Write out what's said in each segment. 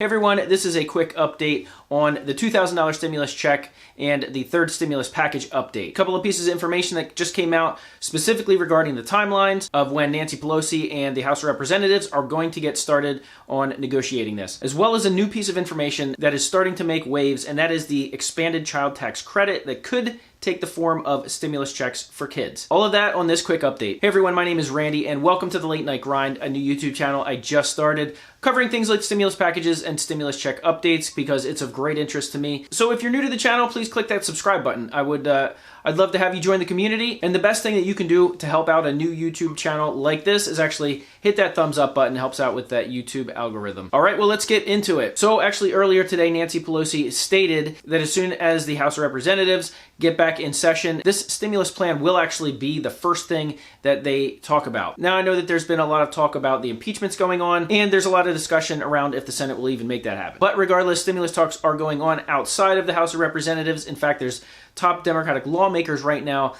Hey everyone, this is a quick update on the $2,000 stimulus check and the third stimulus package update. A couple of pieces of information that just came out specifically regarding the timelines of when Nancy Pelosi and the House of Representatives are going to get started on negotiating this, as well as a new piece of information that is starting to make waves, and that is the expanded child tax credit that could take the form of stimulus checks for kids. All of that on this quick update. Hey everyone, my name is Randy and welcome to the Late Night Grind, a new YouTube channel I just started covering things like stimulus packages and stimulus check updates because it's of great interest to me. So if you're new to the channel, please click that subscribe button. I'd love to have you join the community, and the best thing that you can do to help out a new YouTube channel like this is actually hit that thumbs up button. It helps out with that YouTube algorithm. All right, well, let's get into it. So actually earlier today, Nancy Pelosi stated that as soon as the House of Representatives get back in session, this stimulus plan will actually be the first thing that they talk about. Now, I know that there's been a lot of talk about the impeachments going on, and there's a lot of discussion around if the Senate will even make that happen. But regardless, stimulus talks are going on outside of the House of Representatives. In fact, there's top Democratic lawmakers right now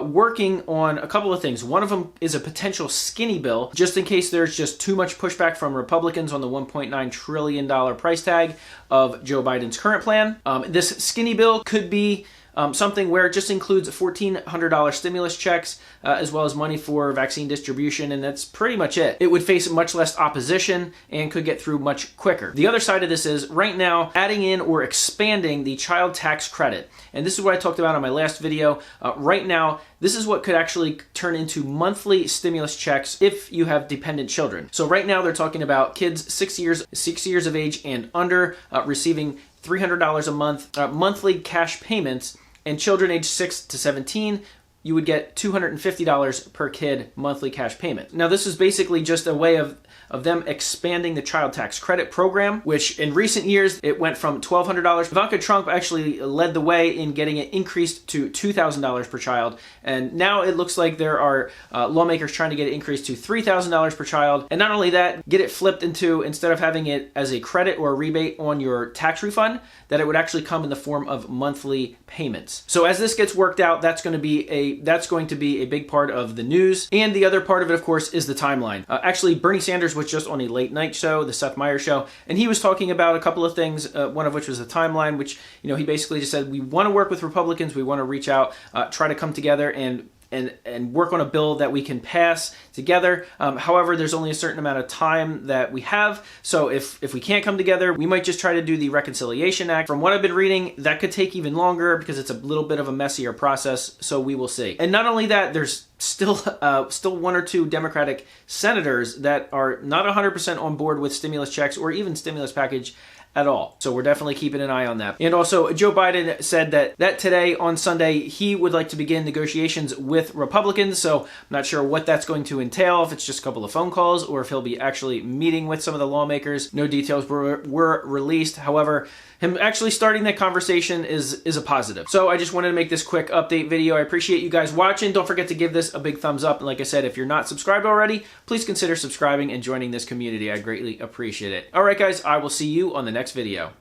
working on a couple of things. One of them is a potential skinny bill, just in case there's just too much pushback from Republicans on the $1.9 trillion price tag of Joe Biden's current plan. This skinny bill could be something where it just includes $1,400 stimulus checks, as well as money for vaccine distribution, and that's pretty much it. It would face much less opposition and could get through much quicker. The other side of this is, right now, adding in or expanding the child tax credit. And this is what I talked about on my last video. Right now, this is what could actually turn into monthly stimulus checks if you have dependent children. So right now, they're talking about kids 6 years of age and under receiving $300 a month, monthly cash payments, and children aged 6 to 17, you would get $250 per kid monthly cash payment. Now, this is basically just a way of them expanding the child tax credit program, which in recent years, it went from $1,200. Ivanka Trump actually led the way in getting it increased to $2,000 per child. And now it looks like there are lawmakers trying to get it increased to $3,000 per child. And not only that, get it flipped into, instead of having it as a credit or a rebate on your tax refund, that it would actually come in the form of monthly payments. So as this gets worked out, that's going to be a big part of the news. And the other part of it, of course, is the timeline. Actually, Bernie Sanders was just on a late night show, the Seth Meyers show, and he was talking about a couple of things, one of which was the timeline, which, he basically just said, we want to work with Republicans, we want to reach out, try to come together and work on a bill that we can pass together. However, there's only a certain amount of time that we have. So if we can't come together, we might just try to do the Reconciliation Act. From what I've been reading, that could take even longer because it's a little bit of a messier process. So we will see. And not only that, there's still one or two Democratic senators that are not 100% on board with stimulus checks or even stimulus package at all. So we're definitely keeping an eye on that. And also, Joe Biden said that today, on Sunday, he would like to begin negotiations with Republicans. So I'm not sure what that's going to entail, if it's just a couple of phone calls or if he'll be actually meeting with some of the lawmakers. No details were released. However, him actually starting that conversation is a positive. So I just wanted to make this quick update video. I appreciate you guys watching. Don't forget to give this a big thumbs up. And like I said, if you're not subscribed already, please consider subscribing and joining this community. I greatly appreciate it. All right, guys, I will see you on the next video.